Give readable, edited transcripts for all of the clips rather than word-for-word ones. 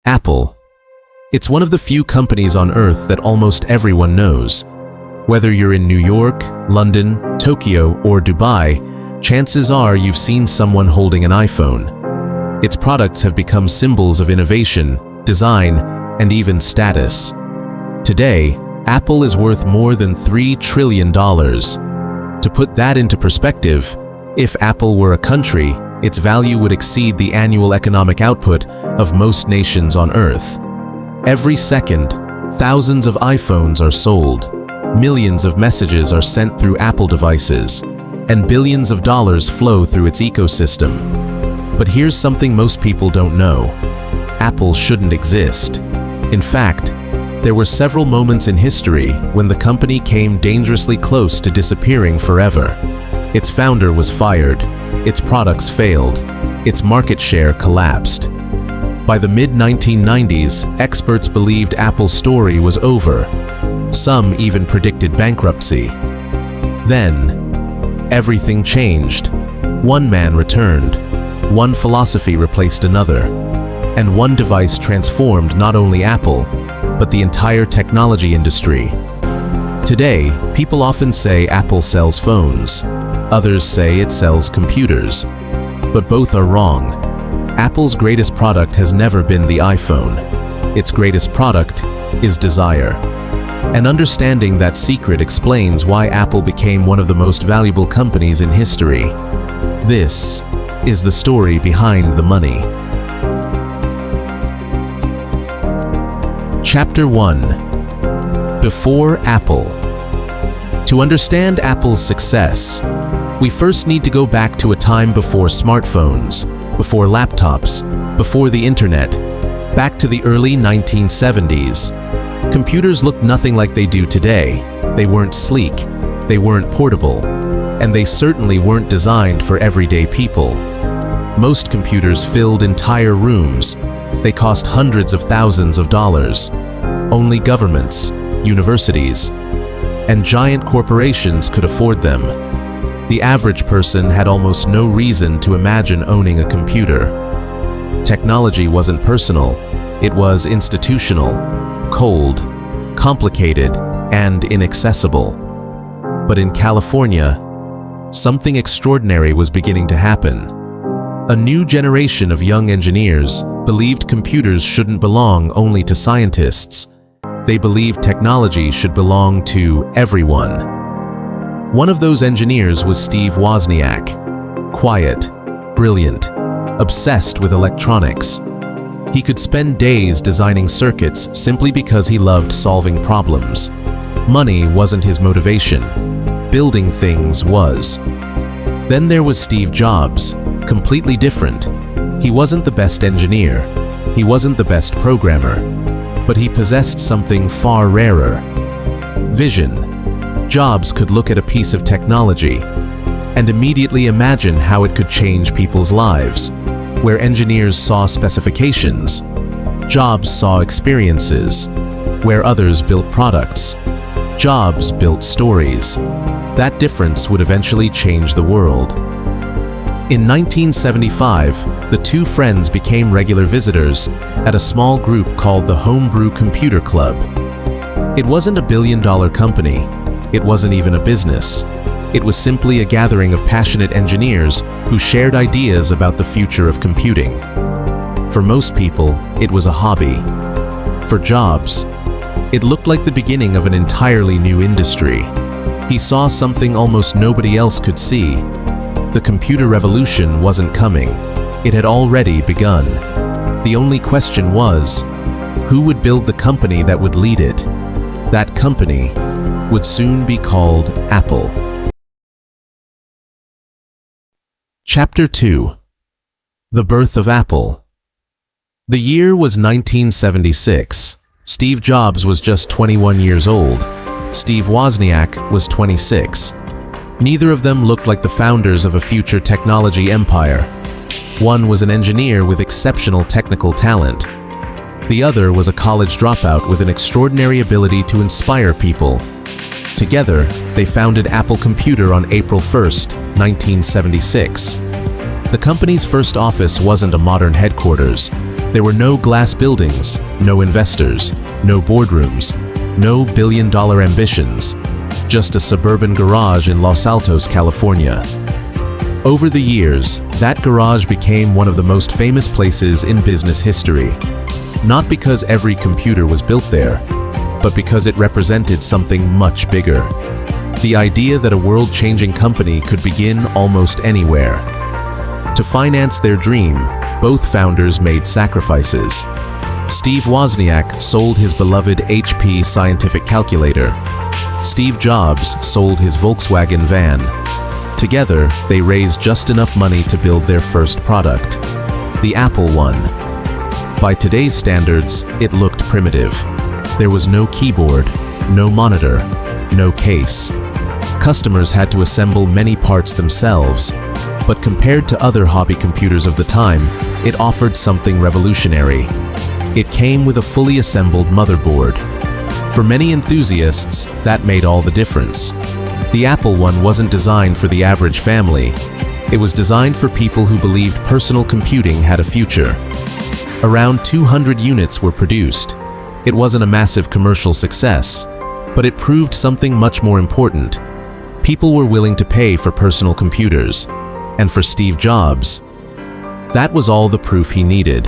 Apple. It's one of the few companies on Earth that almost everyone knows. Whether you're in New York, London, Tokyo, or Dubai, chances are you've seen someone holding an iPhone. Its products have become symbols of innovation, design, and even status. Today, Apple is worth more than $3 trillion. To put that into perspective, if Apple were a country, its value would exceed the annual economic output of most nations on Earth. Every second, thousands of iPhones are sold, millions of messages are sent through Apple devices, and billions of dollars flow through its ecosystem. But here's something most people don't know. Apple shouldn't exist. In fact, there were several moments in history when the company came dangerously close to disappearing forever. Its founder was fired, its products failed, its market share collapsed. By the mid-1990s, experts believed Apple's story was over. Some even predicted bankruptcy. Then, everything changed. One man returned, one philosophy replaced another, and one device transformed not only Apple, but the entire technology industry. Today, people often say Apple sells phones. Others say it sells computers. But both are wrong. Apple's greatest product has never been the iPhone. Its greatest product is desire. And understanding that secret explains why Apple became one of the most valuable companies in history. This is the story behind the money. Chapter 1. Before Apple. To understand Apple's success, we first need to go back to a time before smartphones, before laptops, before the internet, back to the early 1970s. Computers looked nothing like they do today. They weren't sleek, they weren't portable, and they certainly weren't designed for everyday people. Most computers filled entire rooms. They cost hundreds of thousands of dollars. Only governments, universities, and giant corporations could afford them. The average person had almost no reason to imagine owning a computer. Technology wasn't personal, it was institutional, cold, complicated, and inaccessible. But in California, something extraordinary was beginning to happen. A new generation of young engineers believed computers shouldn't belong only to scientists. They believed technology should belong to everyone. One of those engineers was Steve Wozniak. Quiet, brilliant, obsessed with electronics. He could spend days designing circuits simply because he loved solving problems. Money wasn't his motivation. Building things was. Then there was Steve Jobs, completely different. He wasn't the best engineer. He wasn't the best programmer. But he possessed something far rarer. Vision. Jobs could look at a piece of technology and immediately imagine how it could change people's lives. Where engineers saw specifications, Jobs saw experiences. Where others built products, Jobs built stories. That difference would eventually change the world. In 1975, the two friends became regular visitors at a small group called the Homebrew Computer Club. It wasn't a billion-dollar company. It wasn't even a business. It was simply a gathering of passionate engineers who shared ideas about the future of computing. For most people, it was a hobby. For Jobs, it looked like the beginning of an entirely new industry. He saw something almost nobody else could see. The computer revolution wasn't coming. It had already begun. The only question was, who would build the company that would lead it? That company would soon be called Apple. Chapter 2. The Birth of Apple. The year was 1976. Steve Jobs was just 21 years old. Steve Wozniak was 26. Neither of them looked like the founders of a future technology empire. One was an engineer with exceptional technical talent. The other was a college dropout with an extraordinary ability to inspire people. Together, they founded Apple Computer on April 1st, 1976. The company's first office wasn't a modern headquarters. There were no glass buildings, no investors, no boardrooms, no billion-dollar ambitions, just a suburban garage in Los Altos, California. Over the years, that garage became one of the most famous places in business history. Not because every computer was built there, but because it represented something much bigger. The idea that a world-changing company could begin almost anywhere. To finance their dream, both founders made sacrifices. Steve Wozniak sold his beloved HP scientific calculator. Steve Jobs sold his Volkswagen van. Together, they raised just enough money to build their first product, the Apple I. By today's standards, it looked primitive. There was no keyboard, no monitor, no case. Customers had to assemble many parts themselves, but compared to other hobby computers of the time, it offered something revolutionary. It came with a fully assembled motherboard. For many enthusiasts, that made all the difference. The Apple I wasn't designed for the average family. It was designed for people who believed personal computing had a future. Around 200 units were produced. It wasn't a massive commercial success, but it proved something much more important. People were willing to pay for personal computers. And for Steve Jobs, that was all the proof he needed.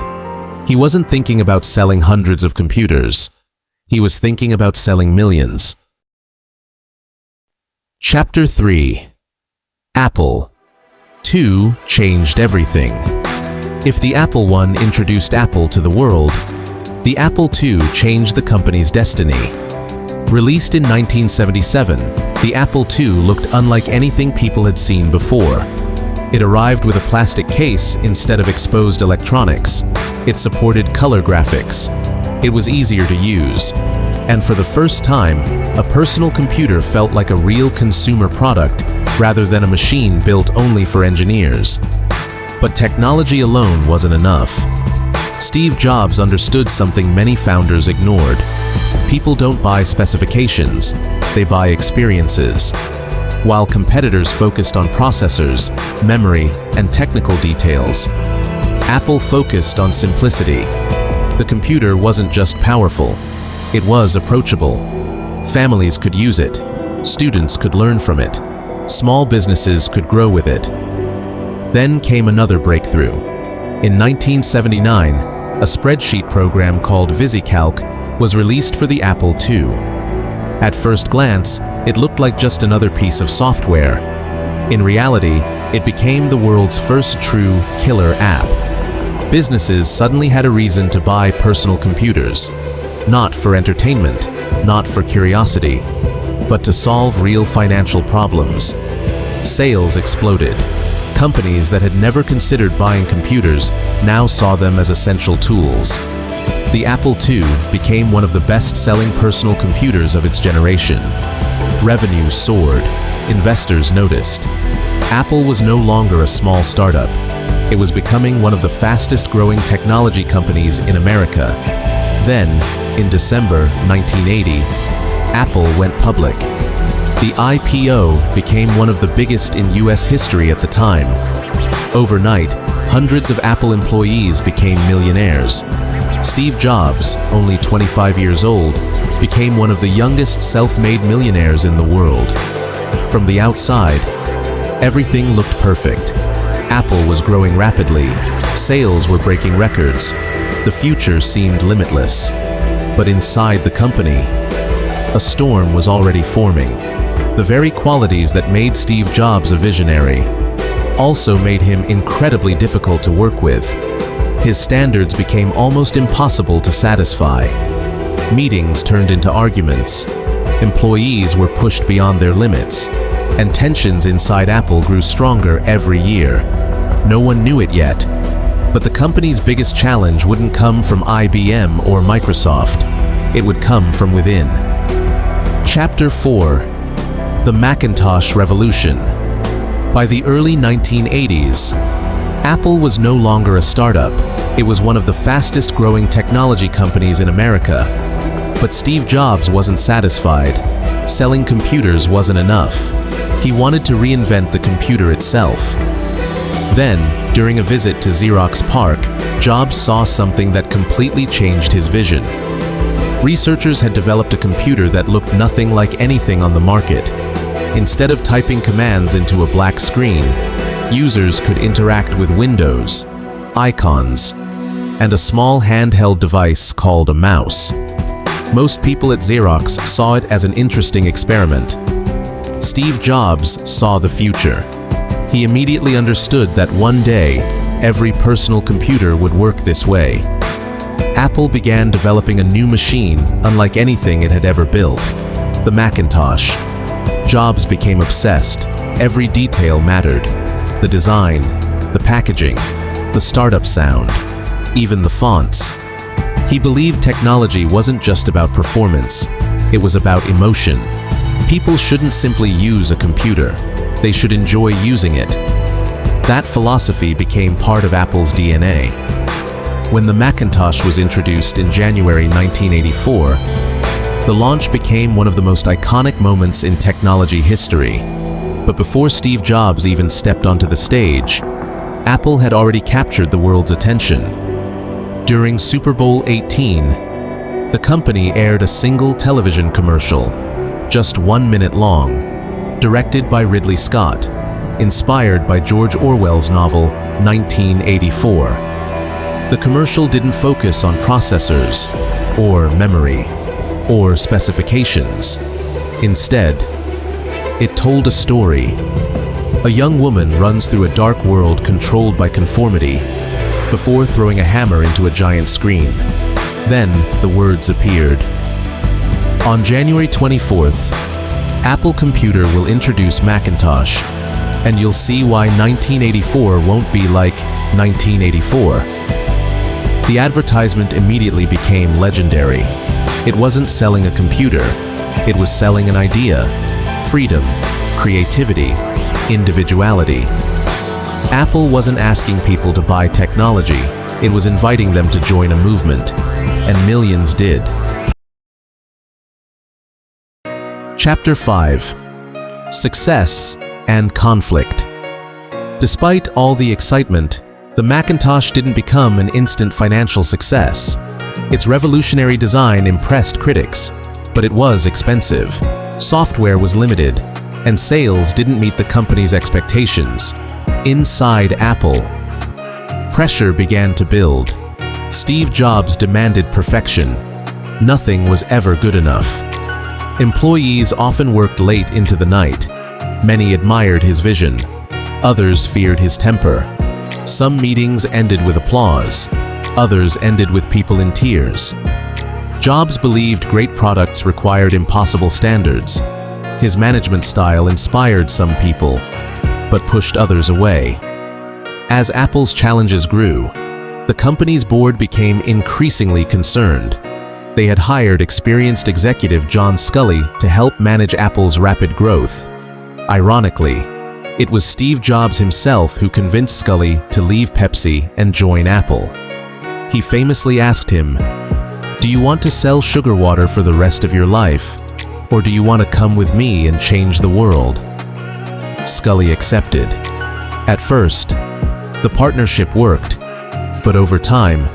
He wasn't thinking about selling hundreds of computers. He was thinking about selling millions. Chapter 3. Apple II changed everything. If the Apple I introduced Apple to the world, the Apple II changed the company's destiny. Released in 1977, the Apple II looked unlike anything people had seen before. It arrived with a plastic case instead of exposed electronics. It supported color graphics. It was easier to use. And for the first time, a personal computer felt like a real consumer product rather than a machine built only for engineers. But technology alone wasn't enough. Steve Jobs understood something many founders ignored. People don't buy specifications, they buy experiences. While competitors focused on processors, memory, and technical details, Apple focused on simplicity. The computer wasn't just powerful, it was approachable. Families could use it, students could learn from it, small businesses could grow with it. Then came another breakthrough. In 1979, a spreadsheet program called VisiCalc was released for the Apple II. At first glance, it looked like just another piece of software. In reality, it became the world's first true killer app. Businesses suddenly had a reason to buy personal computers, not for entertainment, not for curiosity, but to solve real financial problems. Sales exploded. Companies that had never considered buying computers now saw them as essential tools. The Apple II became one of the best-selling personal computers of its generation. Revenue soared. Investors noticed. Apple was no longer a small startup. It was becoming one of the fastest-growing technology companies in America. Then, in December 1980, Apple went public. The IPO became one of the biggest in US history at the time. Overnight, hundreds of Apple employees became millionaires. Steve Jobs, only 25 years old, became one of the youngest self-made millionaires in the world. From the outside, everything looked perfect. Apple was growing rapidly. Sales were breaking records. The future seemed limitless. But inside the company, a storm was already forming. The very qualities that made Steve Jobs a visionary also made him incredibly difficult to work with. His standards became almost impossible to satisfy. Meetings turned into arguments. Employees were pushed beyond their limits, and tensions inside Apple grew stronger every year. No one knew it yet, but the company's biggest challenge wouldn't come from IBM or Microsoft. It would come from within. Chapter 4. The Macintosh Revolution. By the early 1980s, Apple was no longer a startup. It was one of the fastest-growing technology companies in America. But Steve Jobs wasn't satisfied. Selling computers wasn't enough. He wanted to reinvent the computer itself. Then, During a visit to Xerox PARC, Jobs saw something that completely changed his vision. Researchers had developed a computer that looked nothing like anything on the market. Instead of typing commands into a black screen, users could interact with windows, icons, and a small handheld device called a mouse. Most people at Xerox saw it as an interesting experiment. Steve Jobs saw the future. He immediately understood that one day, every personal computer would work this way. Apple began developing a new machine unlike anything it had ever built, the Macintosh. Jobs became obsessed. Every detail mattered. The design, the packaging, the startup sound, even the fonts. He believed technology wasn't just about performance, it was about emotion. People shouldn't simply use a computer, they should enjoy using it. That philosophy became part of Apple's DNA. When the Macintosh was introduced in January 1984, the launch became one of the most iconic moments in technology history. But before Steve Jobs even stepped onto the stage, Apple had already captured the world's attention. During Super Bowl XVIII, the company aired a single television commercial, just 1 minute long, directed by Ridley Scott, inspired by George Orwell's novel 1984. The commercial didn't focus on processors, or memory, or specifications. Instead, it told a story. A young woman runs through a dark world controlled by conformity, before throwing a hammer into a giant screen. Then, the words appeared. On January 24th, Apple Computer will introduce Macintosh, and you'll see why 1984 won't be like 1984. The advertisement immediately became legendary. It wasn't selling a computer, it was selling an idea, freedom, creativity, individuality. Apple wasn't asking people to buy technology, it was inviting them to join a movement, and millions did. Chapter 5. Success and Conflict. Despite all the excitement, the Macintosh didn't become an instant financial success. Its revolutionary design impressed critics, but it was expensive. Software was limited, and sales didn't meet the company's expectations. Inside Apple, pressure began to build. Steve Jobs demanded perfection. Nothing was ever good enough. Employees often worked late into the night. Many admired his vision. Others feared his temper. Some meetings ended with applause. Others ended with people in tears. Jobs believed great products required impossible standards. His management style inspired some people, but pushed others away. As Apple's challenges grew, the company's board became increasingly concerned. They had hired experienced executive John Sculley to help manage Apple's rapid growth. Ironically, it was Steve Jobs himself who convinced Sculley to leave Pepsi and join Apple. He famously asked him, "Do you want to sell sugar water for the rest of your life? Or do you want to come with me and change the world?" Sculley accepted. At first, the partnership worked, but over time,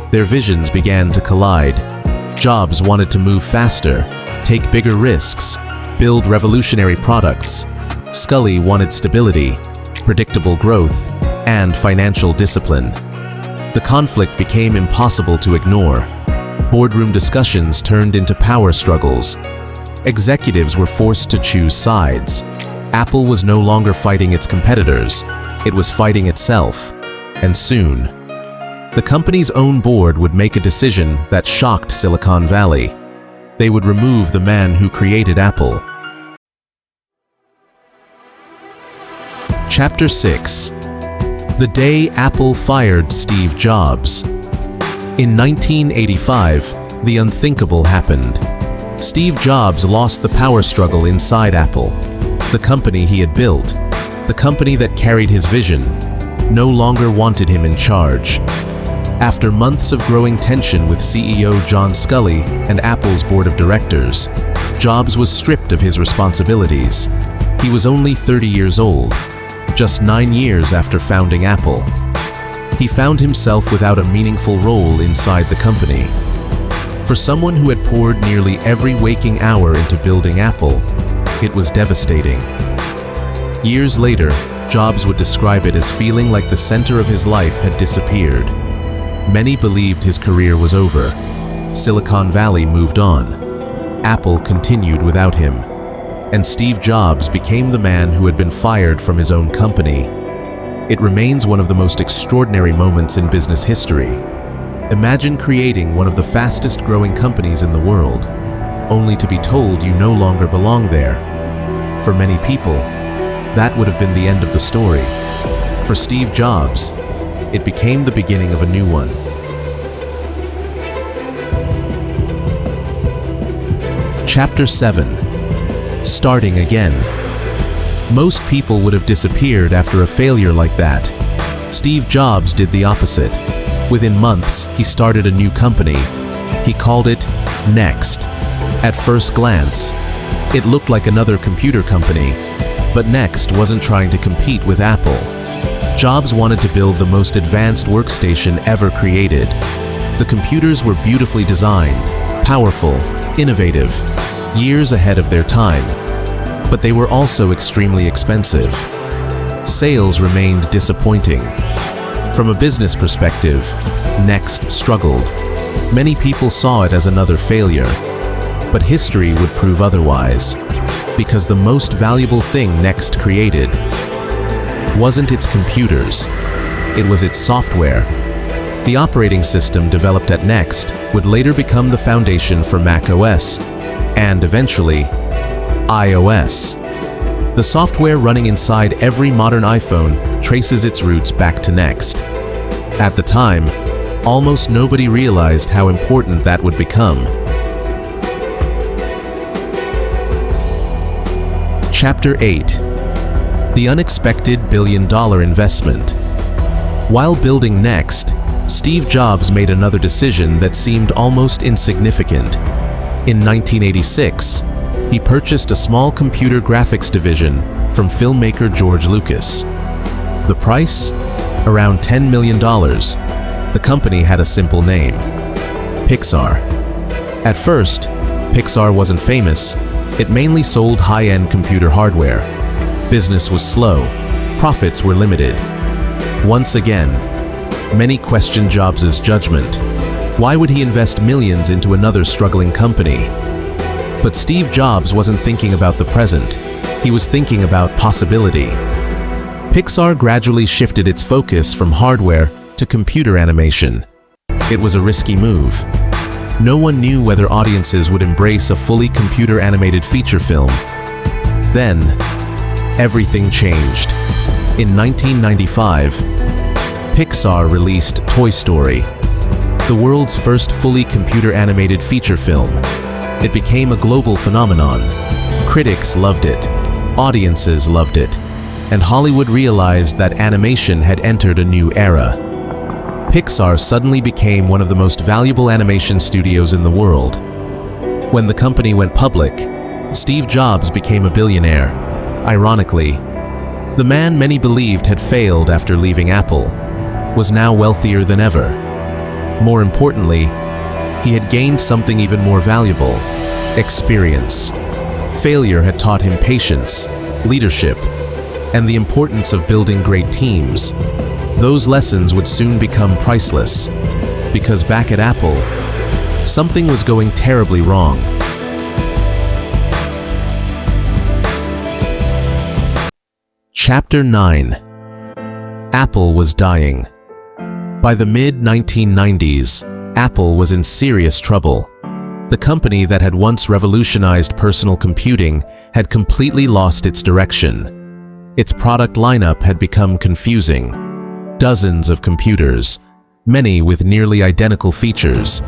their visions began to collide. Jobs wanted to move faster, take bigger risks, build revolutionary products. Sculley wanted stability, predictable growth, and financial discipline. The conflict became impossible to ignore. Boardroom discussions turned into power struggles. Executives were forced to choose sides. Apple was no longer fighting its competitors, it was fighting itself. And soon, the company's own board would make a decision that shocked Silicon Valley. They would remove the man who created Apple. Chapter 6. The day Apple fired Steve Jobs. In 1985, the unthinkable happened. Steve Jobs lost the power struggle inside Apple. The company he had built, the company that carried his vision, no longer wanted him in charge. After months of growing tension with CEO John Sculley and Apple's board of directors, Jobs was stripped of his responsibilities. He was only 30 years old, just 9 years after founding Apple. He found himself without a meaningful role inside the company. For someone who had poured nearly every waking hour into building Apple, it was devastating. Years later, Jobs would describe it as feeling like the center of his life had disappeared. Many believed his career was over. Silicon Valley moved on. Apple continued without him. And Steve Jobs became the man who had been fired from his own company. It remains one of the most extraordinary moments in business history. Imagine creating one of the fastest-growing companies in the world, only to be told you no longer belong there. For many people, that would have been the end of the story. For Steve Jobs, it became the beginning of a new one. Chapter 7. Starting again. Most people would have disappeared after a failure like that. Steve Jobs did the opposite. Within months, he started a new company. He called it Next. At first glance, it looked like another computer company, but Next wasn't trying to compete with Apple. Jobs wanted to build the most advanced workstation ever created. The computers were beautifully designed, powerful, innovative, years ahead of their time. But they were also extremely expensive. Sales remained disappointing. From a business perspective, Next struggled. Many people saw it as another failure. But history would prove otherwise, because the most valuable thing Next created wasn't its computers, it was its software. The operating system developed at Next would later become the foundation for Mac OS, and eventually, iOS. The software running inside every modern iPhone traces its roots back to Next. At the time, almost nobody realized how important that would become. Chapter 8. The Unexpected Billion-Dollar Investment. While building Next, Steve Jobs made another decision that seemed almost insignificant. In 1986, he purchased a small computer graphics division from filmmaker George Lucas. The price? Around $10 million. The company had a simple name: Pixar. At first, Pixar wasn't famous. It mainly sold high-end computer hardware. Business was slow. Profits were limited. Once again, many questioned Jobs' judgment. Why would he invest millions into another struggling company? But Steve Jobs wasn't thinking about the present. He was thinking about possibility. Pixar gradually shifted its focus from hardware to computer animation. It was a risky move. No one knew whether audiences would embrace a fully computer-animated feature film. Then, everything changed. In 1995, Pixar released Toy Story, the world's first fully computer-animated feature film. It became a global phenomenon. Critics loved it, audiences loved it, and Hollywood realized that animation had entered a new era. Pixar suddenly became one of the most valuable animation studios in the world. When the company went public, Steve Jobs became a billionaire. Ironically, the man many believed had failed after leaving Apple was now wealthier than ever. More importantly, he had gained something even more valuable: experience. Failure had taught him patience, leadership, and the importance of building great teams. Those lessons would soon become priceless, because back at Apple, something was going terribly wrong. Chapter 9. Apple was dying. By the mid-1990s, Apple was in serious trouble. The company that had once revolutionized personal computing had completely lost its direction. Its product lineup had become confusing. Dozens of computers, many with nearly identical features,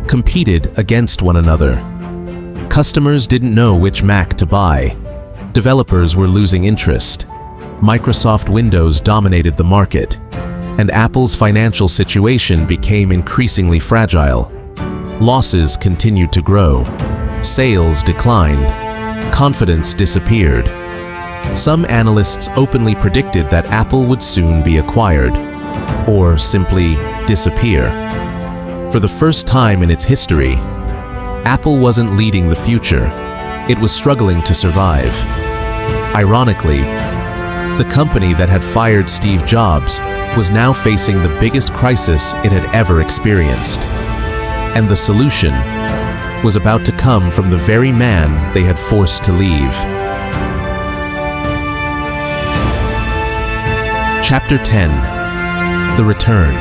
competed against one another. Customers didn't know which Mac to buy. Developers were losing interest. Microsoft Windows dominated the market, and Apple's financial situation became increasingly fragile. Losses continued to grow. Sales declined. Confidence disappeared. Some analysts openly predicted that Apple would soon be acquired. or simply disappear. For the first time in its history, Apple wasn't leading the future, it was struggling to survive. Ironically, the company that had fired Steve Jobs was now facing the biggest crisis it had ever experienced. And the solution was about to come from the very man they had forced to leave. Chapter 10: The Return.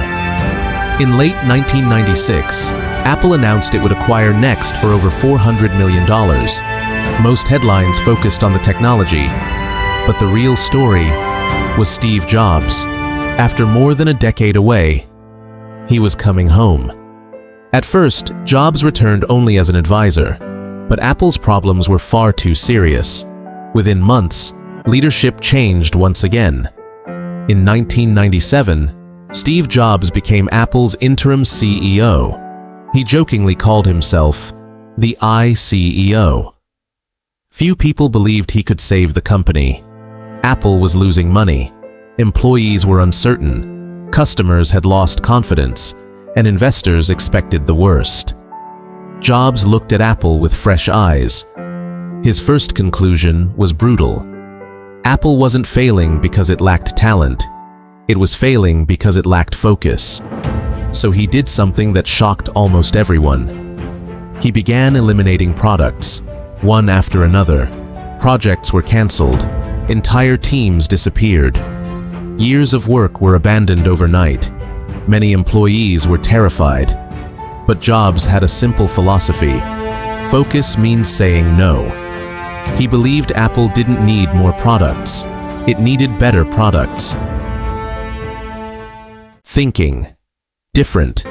In late 1996, Apple announced it would acquire Next for over $400 million. Most headlines focused on the technology, but the real story was Steve Jobs. After more than a decade away, he was coming home. At first, Jobs returned only as an advisor, but Apple's problems were far too serious. Within months, leadership changed once again. In 1997, Steve Jobs became Apple's interim CEO. He jokingly called himself the iCEO. Few people believed he could save the company. Apple was losing money, employees were uncertain, customers had lost confidence, and investors expected the worst. Jobs looked at Apple with fresh eyes. His first conclusion was brutal. Apple wasn't failing because it lacked talent. It was failing because it lacked focus. So he did something that shocked almost everyone. He began eliminating products, one after another. Projects were canceled. Entire teams disappeared. Years of work were abandoned overnight. Many employees were terrified. But Jobs had a simple philosophy. Focus means saying no. He believed Apple didn't need more products. It needed better products. Thinking different.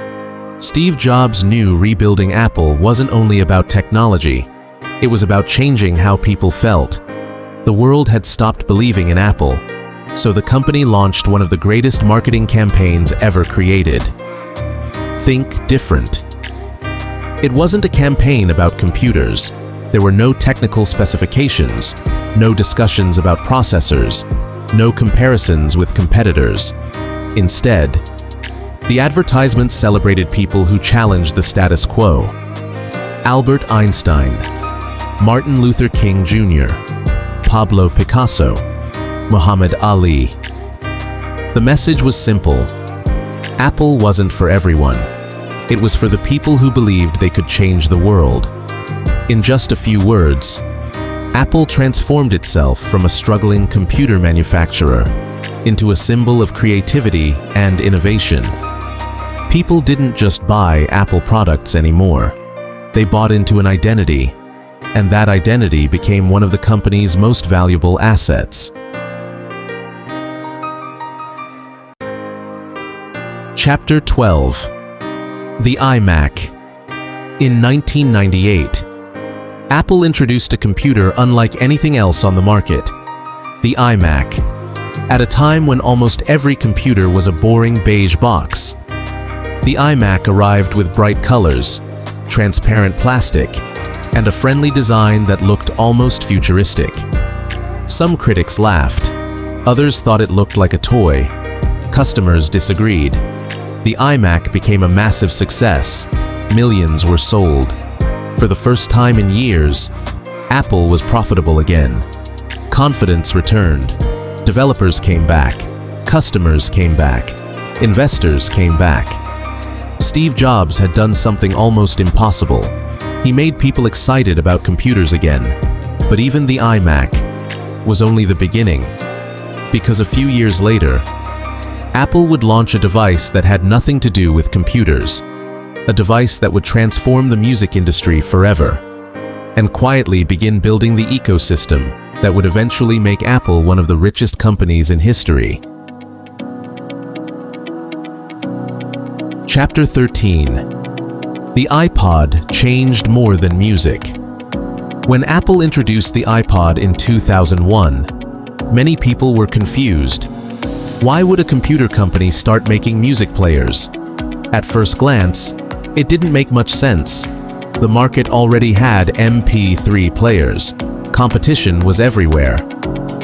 Steve Jobs knew rebuilding Apple wasn't only about technology. It was about changing how people felt. The world had stopped believing in Apple, so the company launched one of the greatest marketing campaigns ever created. Think different. It wasn't a campaign about computers. There were no technical specifications, no discussions about processors, no comparisons with competitors. Instead, the advertisements celebrated people who challenged the status quo. Albert Einstein, Martin Luther King Jr., Pablo Picasso, Muhammad Ali. The message was simple. Apple wasn't for everyone. It was for the people who believed they could change the world. In just a few words, Apple transformed itself from a struggling computer manufacturer into a symbol of creativity and innovation. People didn't just buy Apple products anymore. They bought into an identity, and that identity became one of the company's most valuable assets. Chapter 12: The iMac. In 1998, Apple introduced a computer unlike anything else on the market, the iMac. At a time when almost every computer was a boring beige box, the iMac arrived with bright colors, transparent plastic, and a friendly design that looked almost futuristic. Some critics laughed. Others thought it looked like a toy. Customers disagreed. The iMac became a massive success. Millions were sold. For the first time in years, Apple was profitable again. Confidence returned. Developers came back. Customers came back. Investors came back. Steve Jobs had done something almost impossible. He made people excited about computers again. But even the iMac was only the beginning. Because a few years later, Apple would launch a device that had nothing to do with computers. A device that would transform the music industry forever, and quietly begin building the ecosystem that would eventually make Apple one of the richest companies in history. Chapter 13: The iPod changed more than music. When Apple introduced the iPod in 2001, many people were confused. Why would a computer company start making music players? At first glance, it didn't make much sense. The market already had MP3 players. Competition was everywhere.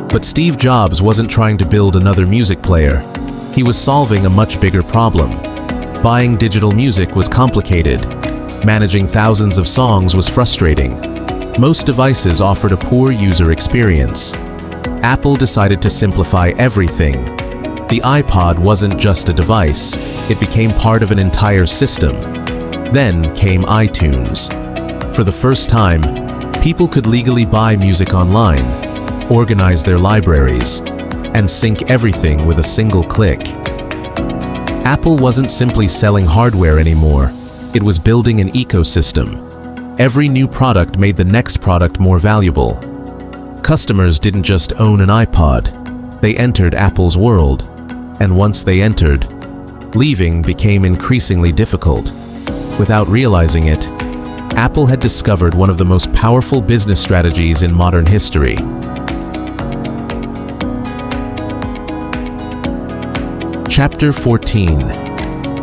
But Steve Jobs wasn't trying to build another music player. He was solving a much bigger problem. Buying digital music was complicated. Managing thousands of songs was frustrating. Most devices offered a poor user experience. Apple decided to simplify everything. The iPod wasn't just a device, it became part of an entire system. Then came iTunes. For the first time, people could legally buy music online, organize their libraries, and sync everything with a single click. Apple wasn't simply selling hardware anymore, it was building an ecosystem. Every new product made the next product more valuable. Customers didn't just own an iPod, they entered Apple's world. And once they entered, leaving became increasingly difficult. Without realizing it, Apple had discovered one of the most powerful business strategies in modern history. Chapter 14.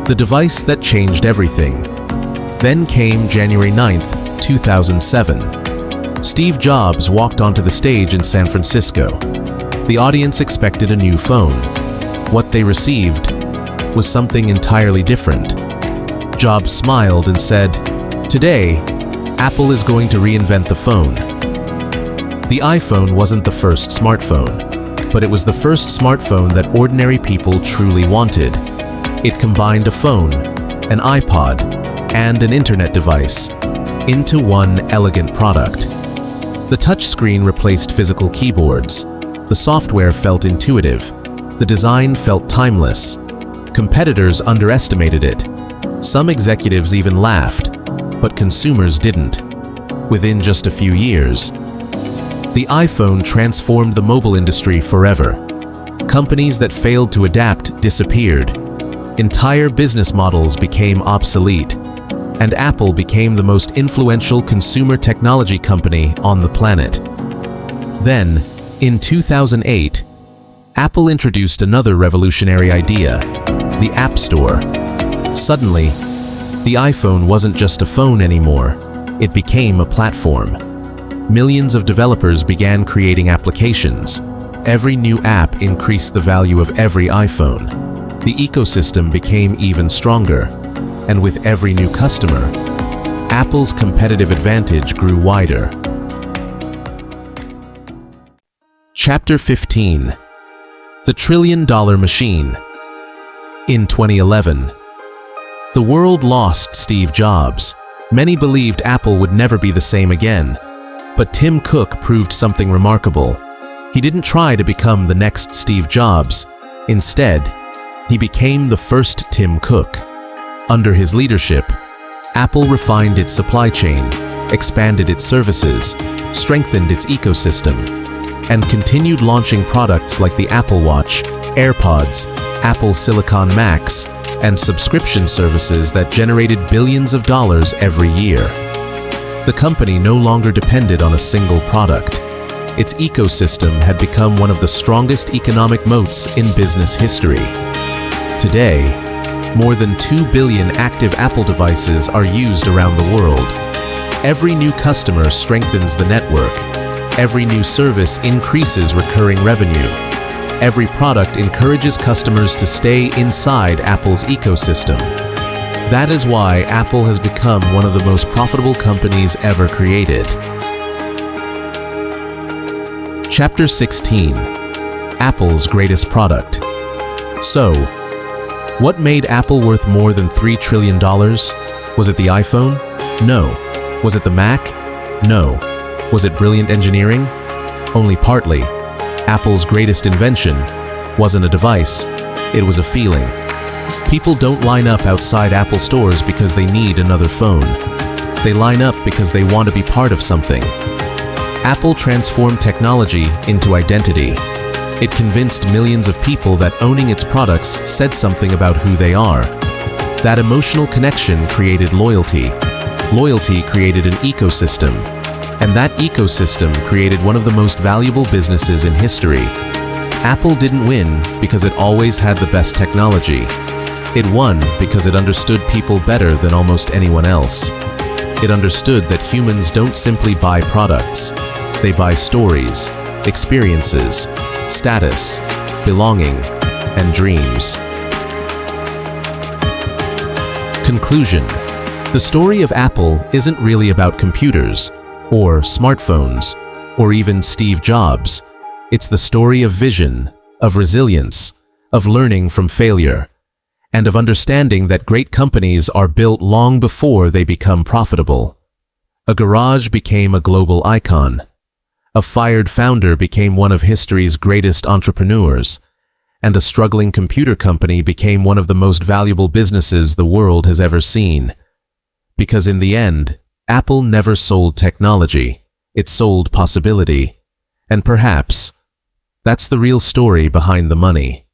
The device that changed everything. Then came January 9th, 2007. Steve Jobs walked onto the stage in San Francisco. The audience expected a new phone. What they received was something entirely different. Jobs smiled and said, "Today, Apple is going to reinvent the phone." The iPhone wasn't the first smartphone, but it was the first smartphone that ordinary people truly wanted. It combined a phone, an iPod, and an internet device into one elegant product. The touchscreen replaced physical keyboards. The software felt intuitive. The design felt timeless. Competitors underestimated it. Some executives even laughed, but consumers didn't. Within just a few years, the iPhone transformed the mobile industry forever. Companies that failed to adapt disappeared. Entire business models became obsolete, and Apple became the most influential consumer technology company on the planet. Then, in 2008, Apple introduced another revolutionary idea, the App Store. Suddenly, the iPhone wasn't just a phone anymore, it became a platform. Millions of developers began creating applications. Every new app increased the value of every iPhone. The ecosystem became even stronger, and with every new customer, Apple's competitive advantage grew wider. Chapter 15. The trillion-dollar machine. In 2011, the world lost Steve Jobs. Many believed Apple would never be the same again. But Tim Cook proved something remarkable. He didn't try to become the next Steve Jobs. Instead, he became the first Tim Cook. Under his leadership, Apple refined its supply chain, expanded its services, strengthened its ecosystem, and continued launching products like the Apple Watch, AirPods, Apple Silicon Macs, and subscription services that generated billions of dollars every year. The company no longer depended on a single product. Its ecosystem had become one of the strongest economic moats in business history. Today, more than 2 billion active Apple devices are used around the world. Every new customer strengthens the network. Every new service increases recurring revenue. Every product encourages customers to stay inside Apple's ecosystem. That is why Apple has become one of the most profitable companies ever created. Chapter 16. Apple's greatest product. So, what made Apple worth more than $3 trillion? Was it the iPhone? No. Was it the Mac? No. Was it brilliant engineering? Only partly. Apple's greatest invention wasn't a device, it was a feeling. People don't line up outside Apple stores because they need another phone. They line up because they want to be part of something. Apple transformed technology into identity. It convinced millions of people that owning its products said something about who they are. That emotional connection created loyalty. Loyalty created an ecosystem. And that ecosystem created one of the most valuable businesses in history. Apple didn't win because it always had the best technology. It won because it understood people better than almost anyone else. It understood that humans don't simply buy products. They buy stories, experiences, status, belonging, and dreams. conclusion, the story of Apple isn't really about computers, or smartphones, or even Steve Jobs. It's the story of vision, of resilience, of learning from failure, and of understanding that great companies are built long before they become profitable. A garage became a global icon. A fired founder became one of history's greatest entrepreneurs, and a struggling computer company became one of the most valuable businesses the world has ever seen. Because in the end, Apple never sold technology, it sold possibility. And perhaps, that's the real story behind the money.